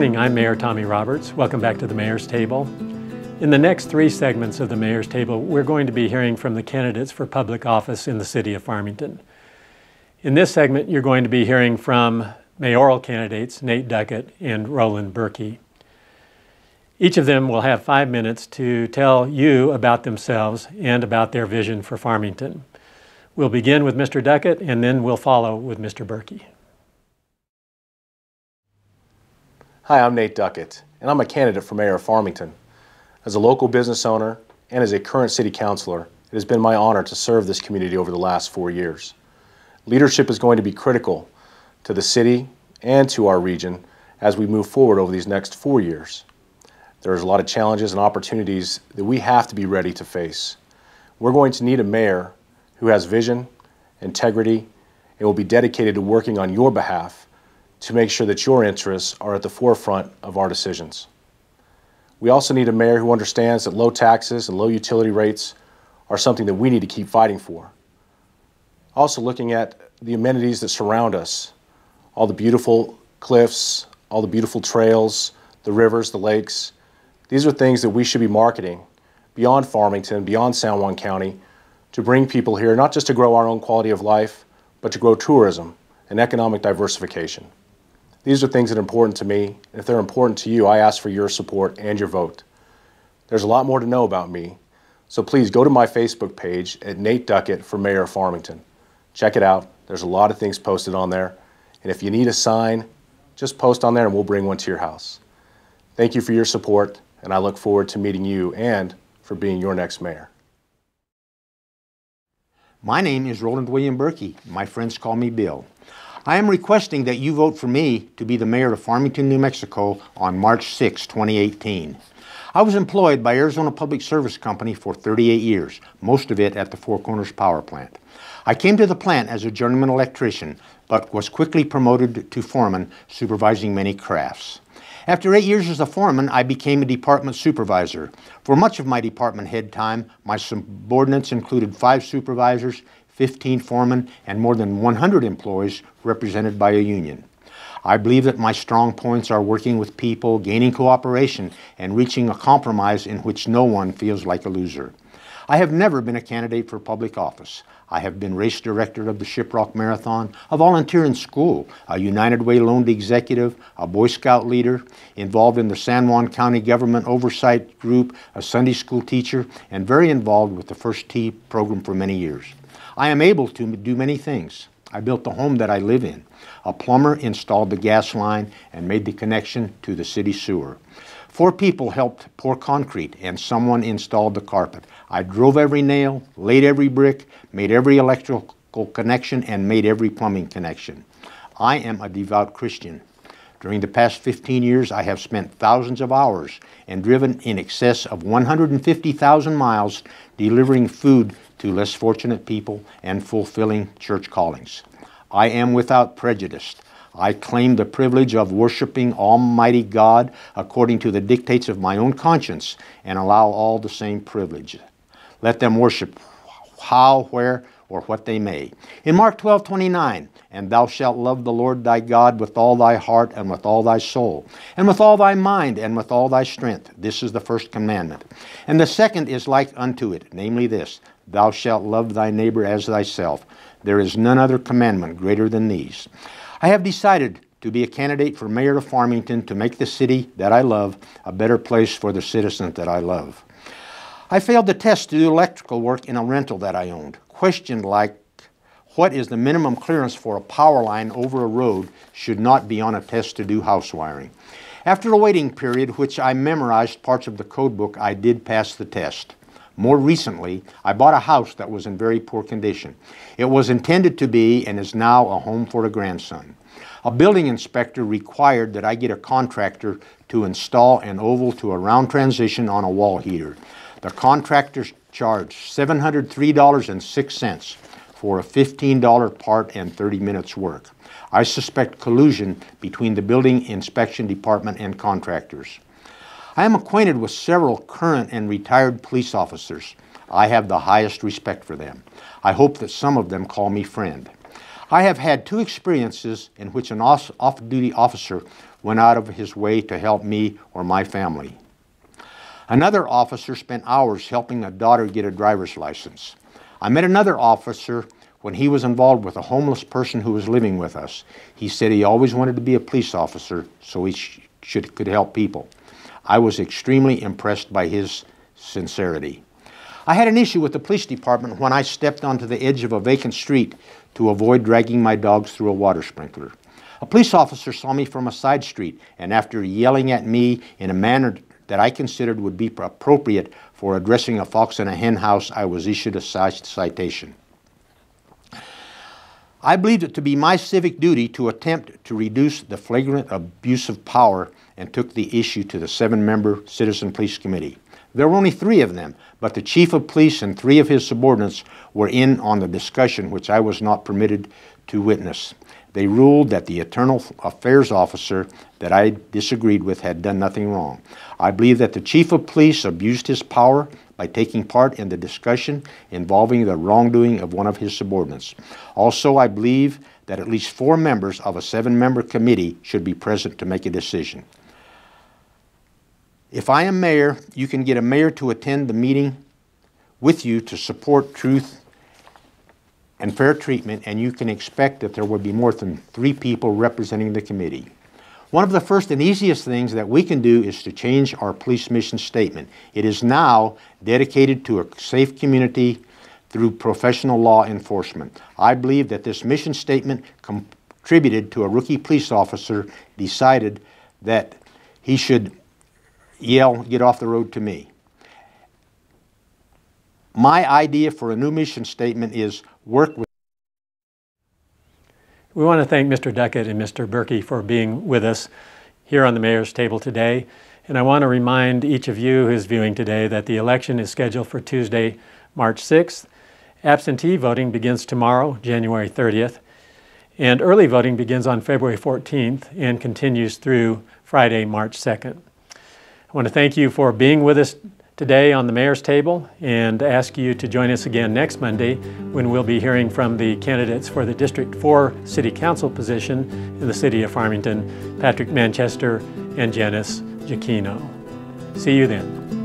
morning, I'm Mayor Tommy Roberts. Welcome back to the Mayor's Table. In the next 3 segments of the Mayor's Table, we're going to be hearing from the candidates for public office in the city of Farmington. In this segment, you're going to be hearing from mayoral candidates Nate Duquette and Roland Burke. Each of them will have 5 minutes to tell you about themselves and about their vision for Farmington. We'll begin with Mr. Duquette and then we'll follow with Mr. Burke. Hi, I'm Nate Duquette, and I'm a candidate for Mayor of Farmington. As a local business owner and as a current city councilor, it has been my honor to serve this community over the last 4 years. Leadership is going to be critical to the city and to our region as we move forward over these next 4 years. There's a lot of challenges and opportunities that we have to be ready to face. We're going to need a mayor who has vision, integrity, and will be dedicated to working on your behalf to make sure that your interests are at the forefront of our decisions. We also need a mayor who understands that low taxes and low utility rates are something that we need to keep fighting for. Also looking at the amenities that surround us, all the beautiful cliffs, all the beautiful trails, the rivers, the lakes. These are things that we should be marketing beyond Farmington, beyond San Juan County, to bring people here, not just to grow our own quality of life, but to grow tourism and economic diversification. These are things that are important to me, and if they're important to you, I ask for your support and your vote. There's a lot more to know about me, so please go to my Facebook page at Nate Duquette for Mayor of Farmington. Check it out. There's a lot of things posted on there, and if you need a sign, just post on there and we'll bring one to your house. Thank you for your support, and I look forward to meeting you and for being your next mayor. My name is Roland William Burke. My friends call me Bill. I am requesting that you vote for me to be the mayor of Farmington, New Mexico on March 6, 2018. I was employed by Arizona Public Service Company for 38 years, most of it at the Four Corners Power Plant. I came to the plant as a journeyman electrician, but was quickly promoted to foreman, supervising many crafts. After 8 years as a foreman, I became a department supervisor. For much of my department head time, my subordinates included 5 supervisors, 15 foremen, and more than 100 employees represented by a union. I believe that my strong points are working with people, gaining cooperation, and reaching a compromise in which no one feels like a loser. I have never been a candidate for public office. I have been race director of the Shiprock Marathon, a volunteer in school, a United Way loaned executive, a Boy Scout leader, involved in the San Juan County Government Oversight Group, a Sunday school teacher, and very involved with the First Tee program for many years. I am able to do many things. I built the home that I live in. A plumber installed the gas line and made the connection to the city sewer. 4 people helped pour concrete and someone installed the carpet. I drove every nail, laid every brick, made every electrical connection, and made every plumbing connection. I am a devout Christian. During the past 15 years, I have spent thousands of hours and driven in excess of 150,000 miles delivering food to less fortunate people and fulfilling church callings. I am without prejudice. I claim the privilege of worshiping Almighty God according to the dictates of my own conscience and allow all the same privilege. Let them worship how, where, or what they may. In Mark 12:29, and thou shalt love the Lord thy God with all thy heart and with all thy soul, and with all thy mind and with all thy strength. This is the first commandment. And the second is like unto it, namely this, thou shalt love thy neighbor as thyself. There is none other commandment greater than these. I have decided to be a candidate for Mayor of Farmington to make the city that I love a better place for the citizens that I love. I failed the test to do electrical work in a rental that I owned. Questioned like, what is the minimum clearance for a power line over a road should not be on a test to do house wiring. After a waiting period, which I memorized parts of the code book, I did pass the test. More recently, I bought a house that was in very poor condition. It was intended to be and is now a home for a grandson. A building inspector required that I get a contractor to install an oval to a round transition on a wall heater. The contractor charged $703.06 for a $15 part and 30 minutes work. I suspect collusion between the building inspection department and contractors. I am acquainted with several current and retired police officers. I have the highest respect for them. I hope that some of them call me friend. I have had 2 experiences in which an off-duty officer went out of his way to help me or my family. Another officer spent hours helping a daughter get a driver's license. I met another officer when he was involved with a homeless person who was living with us. He said he always wanted to be a police officer so he could help people. I was extremely impressed by his sincerity. I had an issue with the police department when I stepped onto the edge of a vacant street to avoid dragging my dogs through a water sprinkler. A police officer saw me from a side street, and after yelling at me in a manner that I considered would be appropriate for addressing a fox in a hen house, I was issued a citation. I believed it to be my civic duty to attempt to reduce the flagrant abuse of power and took the issue to the 7-member Citizen Police Committee. There were only 3 of them, but the Chief of Police and 3 of his subordinates were in on the discussion, which I was not permitted to witness. They ruled that the Internal Affairs officer that I disagreed with had done nothing wrong. I believe that the Chief of Police abused his power by taking part in the discussion involving the wrongdoing of one of his subordinates. Also, I believe that at least 4 members of a 7-member committee should be present to make a decision. If I am mayor, you can get a mayor to attend the meeting with you to support truth and fair treatment, and you can expect that there will be more than 3 people representing the committee. One of the first and easiest things that we can do is to change our police mission statement. It is now dedicated to a safe community through professional law enforcement. I believe that this mission statement contributed to a rookie police officer decided that he should yell, "Get off the road" to me. My idea for a new mission statement is work with. We want to thank Mr. Duquette and Mr. Burke for being with us here on the Mayor's Table today. And I want to remind each of you who's viewing today that the election is scheduled for Tuesday, March 6th. Absentee voting begins tomorrow, January 30th. And early voting begins on February 14th and continues through Friday, March 2nd. I want to thank you for being with us today on the Mayor's Table and ask you to join us again next Monday when we'll be hearing from the candidates for the District 4 City Council position in the City of Farmington, Patrick Manchester and Janice Giacchino. See you then.